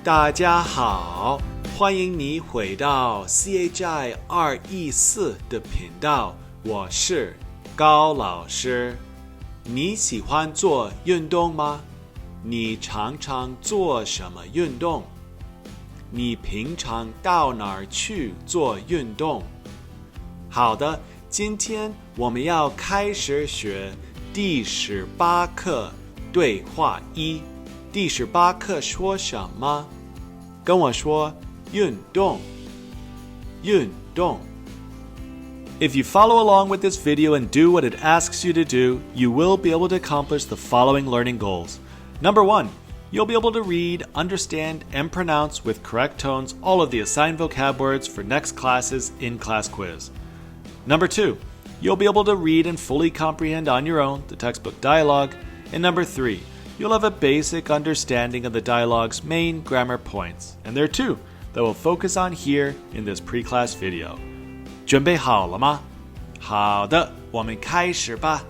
大家好，欢迎你回到 CHI 214的频道，我是高老师。你喜欢做运动吗？你常常做什么运动？你平常到哪儿去做运动？好的，今天我们要开始学第18课对话1。第18课说什么？跟我说运动，运动。If you follow along with this video and do what it asks you to do, you will be able to accomplish the following learning goals. Number 1, you'll be able to read, understand, and pronounce with correct tones all of the assigned vocab words for next class's in-class quiz. Number 2, you'll be able to read and fully comprehend on your own the textbook dialogue. And number 3, you'll have a basic understanding of the dialogue's main grammar points. And there are 2 that we'll focus on here in this pre-class video. 准备好了吗？好的，我们开始吧。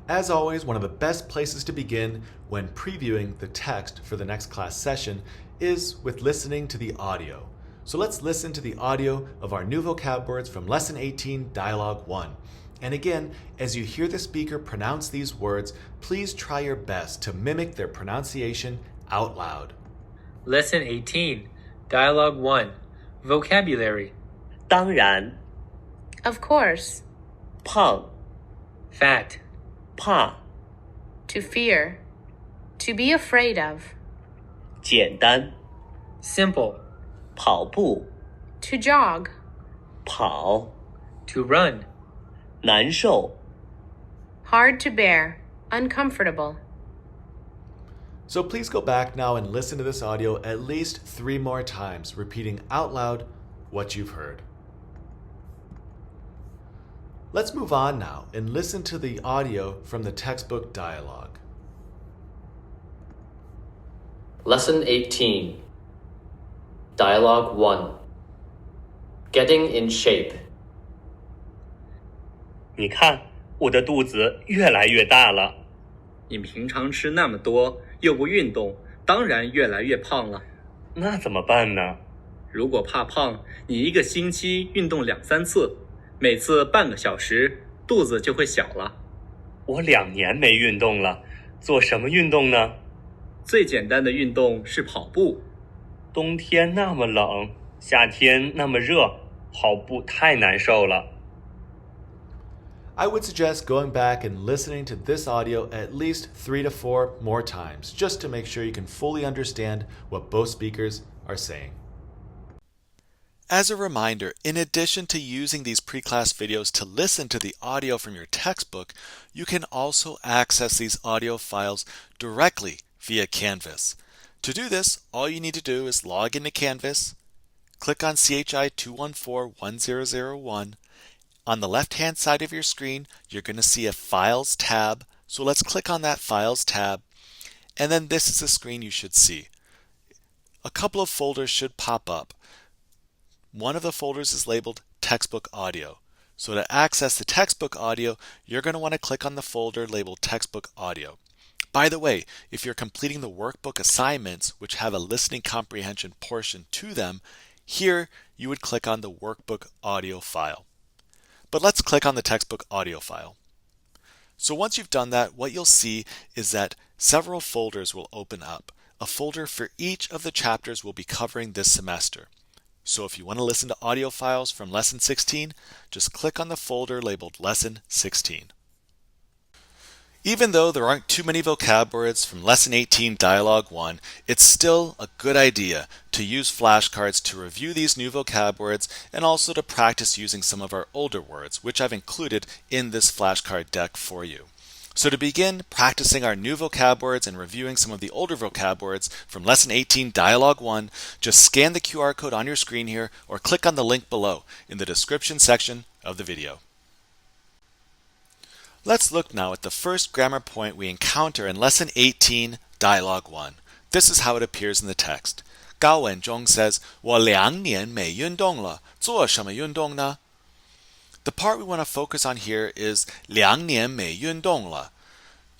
As always, one of the best places to begin when previewing the text for the next class session is with listening to the audio. So let's listen to the audio of our new vocab words from Lesson 18, Dialogue 1. And again, as you hear the speaker pronounce these words, please try your best to mimic their pronunciation out loud. Lesson 18, Dialogue 1, Vocabulary. 当然 Of course. 胖 Fat. 怕 To fear. To be afraid of. 简单 Simple. 跑步 To jog. 跑 To run. 难受 Hard to bear. Uncomfortable. So please go back now and listen to this audio at least 3 more times, repeating out loud what you've heard. Let's move on now and listen to the audio from the textbook dialogue. Lesson 18, Dialogue 1, Getting in Shape. 你看我的肚子越来越大了你平常吃那么多，又不运动，当然越来越胖了。那怎么办呢如果怕胖，你1个星期运动2-3次，每次半个小时，肚子就会小了。我2年没运动了做什么运动呢最简单的运动是跑步。冬天那么冷夏天那么热跑步太难受了 I would suggest going back and listening to this audio at least 3 to 4 more times, just to make sure you can fully understand what both speakers are saying. As a reminder, in addition to using these pre-class videos to listen to the audio from your textbook, you can also access these audio files directly via Canvas. To do this, all you need to do is log into Canvas, click on CHI 214-1001. On the left-hand side of your screen, you're going to see a Files tab. So let's click on that Files tab. And then this is the screen you should see. A couple of folders should pop up. One of the folders is labeled Textbook Audio. So to access the textbook audio, you're going to want to click on the folder labeled Textbook Audio. By the way, if you're completing the workbook assignments, which have a listening comprehension portion to them, here you would click on the workbook audio file. But let's click on the textbook audio file. So once you've done that, what you'll see is that several folders will open up. A folder for each of the chapters we'll be covering this semester. So if you want to listen to audio files from Lesson 16, just click on the folder labeled Lesson 16. Even though there aren't too many vocab words from Lesson 18 Dialogue 1, it's still a good idea to use flashcards to review these new vocab words and also to practice using some of our older words, which I've included in this flashcard deck for you. So to begin practicing our new vocab words and reviewing some of the older vocab words from Lesson 18 Dialogue 1, just scan the QR code on your screen here or click on the link below in the description section of the video. Let's look now at the first grammar point we encounter in Lesson 18, Dialogue 1. This is how it appears in the text. Gao Wenzhong says, 我2年没运动了，做什么运动呢? The part we want to focus on here is 2年没运动了.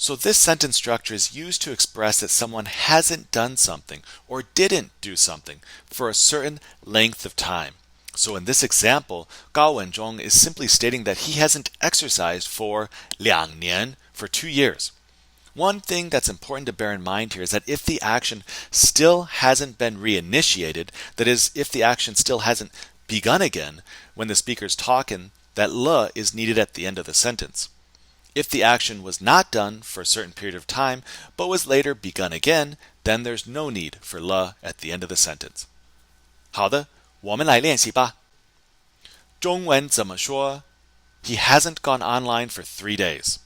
So this sentence structure is used to express that someone hasn't done something or didn't do something for a certain length of time. So in this example, Gao Wenzhong is simply stating that he hasn't exercised for 2年, for 2 years. One thing that's important to bear in mind here is that if the action still hasn't been reinitiated, that is, if the action still hasn't begun again when the speaker's talking, that le is needed at the end of the sentence. If the action was not done for a certain period of time, but was later begun again, then there's no need for le at the end of the sentence. 好的，我们来练习吧。中文怎么说? He hasn't gone online for 3 days.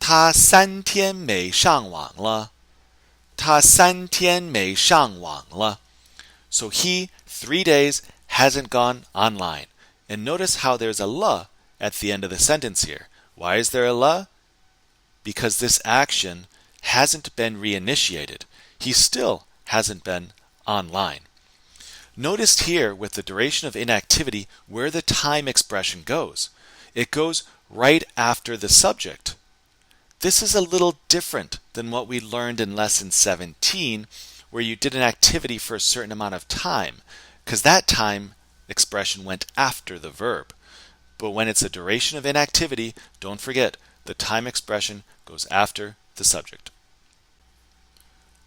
他3天没上网了。他3天没上网了。So he, 3 days, hasn't gone online. And notice how there's a le at the end of the sentence here. Why is there a le? Because this action hasn't been reinitiated. He still hasn't been online. Notice here with the duration of inactivity where the time expression goes. It goes right after the subject. This is a little different than what we learned in lesson 17, where you did an activity for a certain amount of time, because that time expression went after the verb. But when it's a duration of inactivity, don't forget, the time expression goes after the subject.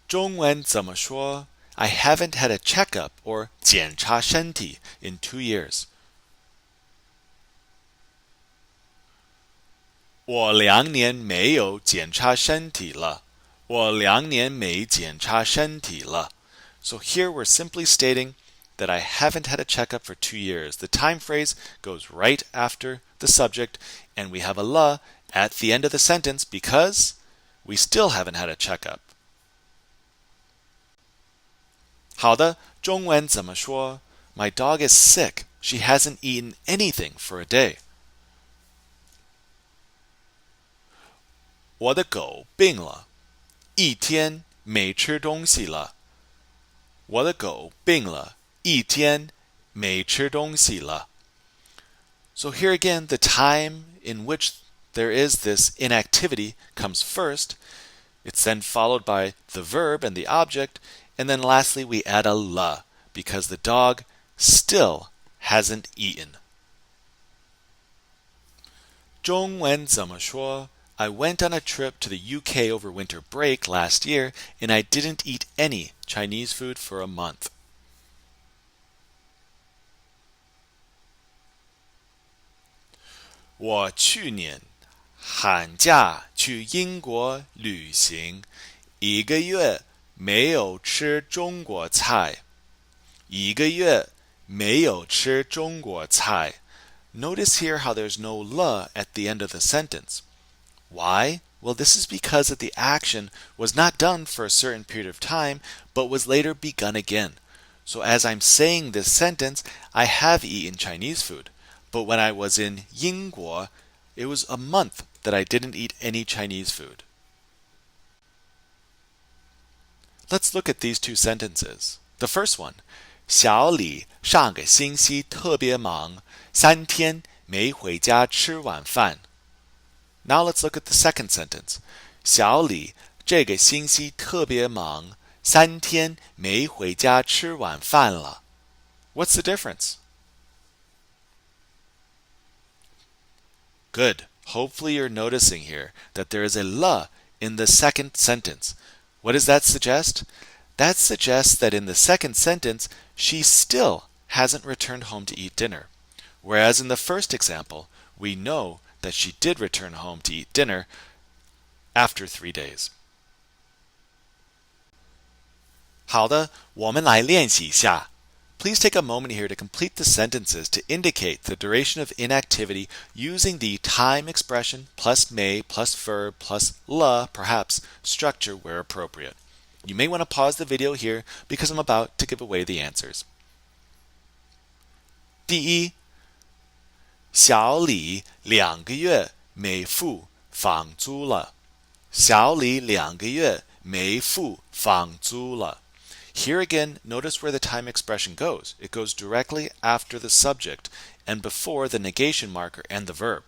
中文怎么说? I haven't had a checkup or 检查身体 in 2 years. 我2年没有检查身体了。我2年没检查身体了。So here we're simply stating that I haven't had a checkup for 2 years. The time phrase goes right after the subject, and we have a le at the end of the sentence because we still haven't had a checkup. 好的，中文怎么说? My dog is sick. She hasn't eaten anything for a day. 我的狗病了，一天没吃东西了。我的狗病了，一天没吃东西了。So here again, the time in which there is this inactivity comes first. It's then followed by the verb and the object, and then lastly we add a le because the dog still hasn't eaten. 中文怎么说? I went on a trip to the UK over winter break last year, and I didn't eat any Chinese food for a month. 我去年寒假去英国旅行，1个月没有吃中国菜。1个月没有吃中国菜。Notice here how there's no le at the end of the sentence. Why? Well, this is because that the action was not done for a certain period of time, but was later begun again. So as I'm saying this sentence, I have eaten Chinese food. But when I was in 英国, it was a month that I didn't eat any Chinese food. Let's look at these 2 sentences. The first one, 小李上个星期特别忙，3天没回家吃晚饭。Now let's look at the second sentence. 小李这个星期特别忙，3天没回家吃晚饭了。What's the difference? Good. Hopefully you're noticing here that there is a le in the second sentence. What does that suggest? That suggests that in the second sentence, she still hasn't returned home to eat dinner. Whereas in the first example, we know that she did return home to eat dinner after 3 days. 好的，我们来练习一下。Please take a moment here to complete the sentences to indicate the duration of inactivity using the time expression plus may plus verb plus le, perhaps, structure where appropriate. You may want to pause the video here because I'm about to give away the answers. 第一，小李2个月没付房租了。小李2个月没付房租了。Here again, notice where the time expression goes. It goes directly after the subject and before the negation marker and the verb.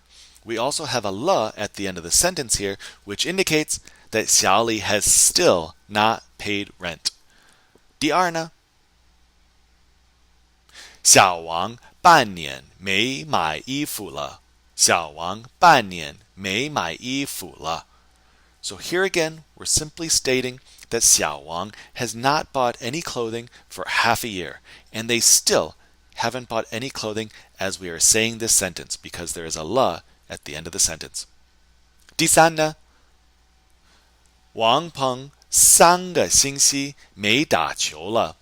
we also have a le at the end of the sentence here, which indicates that Xiao Li has still not paid rent. 第二呢，小王半年没买衣服了。小王半年没买衣服了。So here again, we're simply stating that Xiao Wang has not bought any clothing for half a year, and they still haven't bought any clothing as we are saying this sentence because there is a le at the end of the sentence. 第三呢，王鹏3个星期没打球了。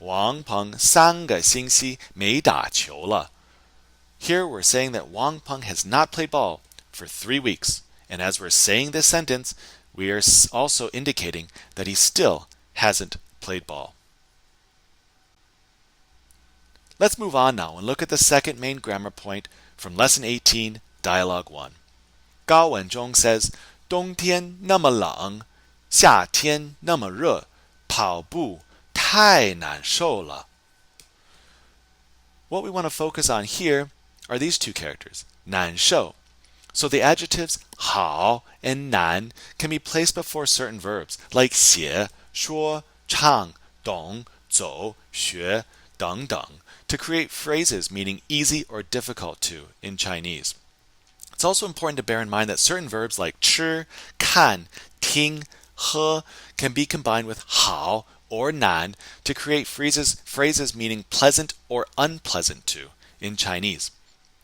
王鹏3个星期没打球了。Here we're saying that Wang Peng has not played ball for 3 weeks. And as we're saying this sentence, we are also indicating that he still hasn't played ball. Let's move on now and look at the second main grammar point from Lesson 18, Dialogue 1. Gao Wenzhong says, 冬天那么冷，夏天那么热，跑步太难受了。What we want to focus on here are these two characters, 难受. So the adjectives 好 and 难 can be placed before certain verbs like 写、说、唱、懂、走、学等等 to create phrases meaning easy or difficult to in Chinese. It's also important to bear in mind that certain verbs like 吃、看、听、喝 can be combined with 好 or 难 to create phrases meaning pleasant or unpleasant to in Chinese.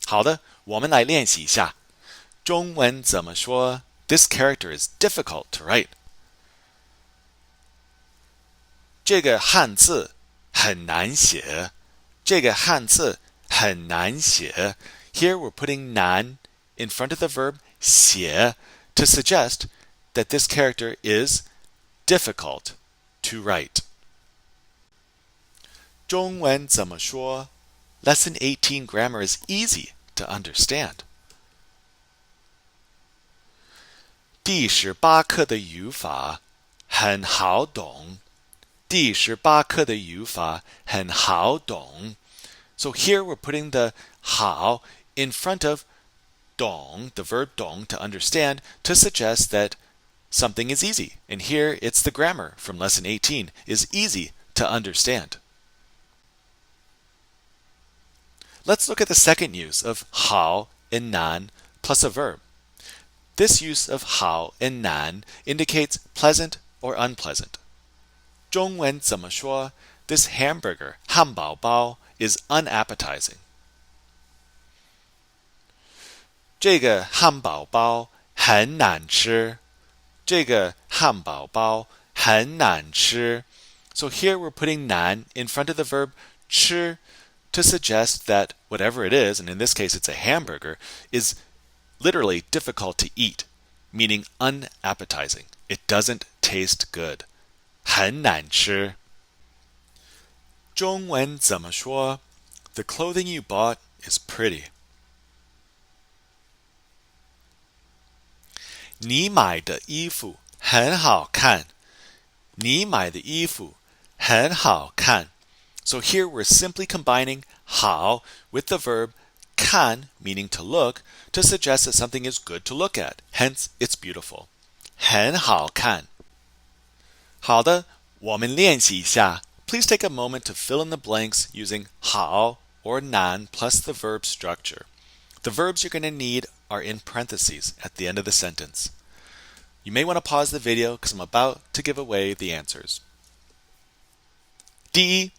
好的，我们来练习一下。中文怎么说？ This character is difficult to write. 这个汉字很难写。这个汉字很难写。Here we're putting 难 in front of the verb 写 to suggest that this character is difficult to write. 中文怎么说? Lesson 18 grammar is easy to understand. 第18课的语法很好懂。第18课的语法很好懂。So here we're putting the 好 in front of 懂, the verb 懂 to understand, to suggest that something is easy. And here it's the grammar from lesson 18 is easy to understand. Let's look at the second use of 好 and 难 plus a verb. This use of 好 and 难 indicates pleasant or unpleasant. 中文怎么说? This hamburger, 汉堡包, is unappetizing. 这个汉堡包很难吃。这个汉堡包很难吃。So here we're putting 难 in front of the verb 吃 to suggest that whatever it is, and in this case it's a hamburger, is literally difficult to eat, meaning unappetizing. It doesn't taste good. 很难吃。中文怎么说? The clothing you bought is pretty. 你买的衣服很好看。你买的衣服很好看。So here we're simply combining 好 with the verb 看, meaning to look, to suggest that something is good to look at. Hence, it's beautiful. 很好看。好的，我们练习一下。Please take a moment to fill in the blanks using 好 or 难 plus the verb structure. The verbs you're going to need are in parentheses at the end of the sentence. You may want to pause the video because I'm about to give away the answers. 第一，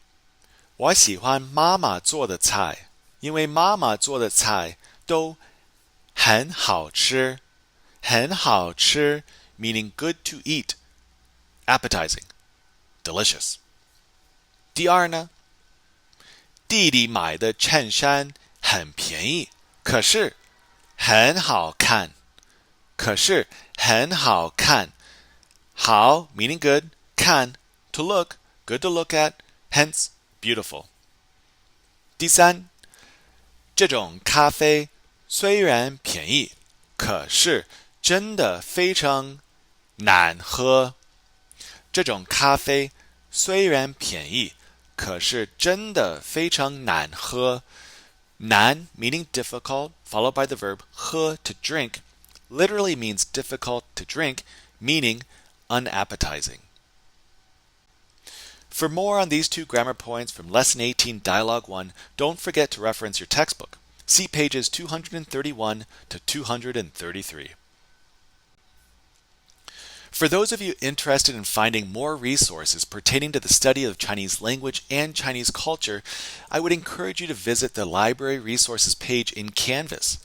我喜欢妈妈做的菜，因为妈妈做的菜都很好吃。很好吃 meaning good to eat, appetizing, delicious. 第二呢，弟弟买的衬衫很便宜，可是很好看。可是很好看。好 meaning good, 看 to look, good to look at, hence beautiful. 第三，这种咖啡虽然便宜，可是真的非常难喝。这种咖啡虽然便宜，可是真的非常难喝。Nan, meaning difficult, followed by the verb 喝, to drink, literally means difficult to drink, meaning unappetizing. For more on these two grammar points from Lesson 18 Dialogue 1, don't forget to reference your textbook. See pages 231 to 233. For those of you interested in finding more resources pertaining to the study of Chinese language and Chinese culture, I would encourage you to visit the Library Resources page in Canvas.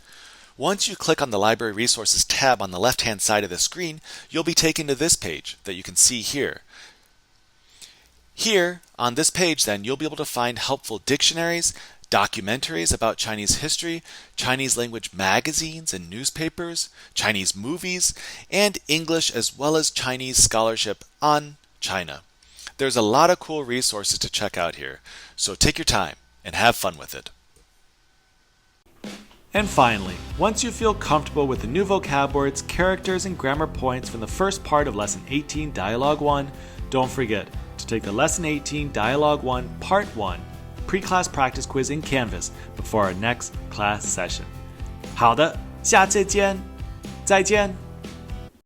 Once you click on the Library Resources tab on the left-hand side of the screen, you'll be taken to this page that you can see here. Here, on this page then, you'll be able to find helpful dictionaries, documentaries about Chinese history, Chinese language magazines and newspapers, Chinese movies, and English as well as Chinese scholarship on China. There's a lot of cool resources to check out here, so take your time and have fun with it. And finally, once you feel comfortable with the new vocab words, characters, and grammar points from the first part of Lesson 18 Dialogue 1, don't forget to take the Lesson 18 Dialogue 1 Part 1 pre-class practice quiz in Canvas before our next class session. 好的，下次见，再见。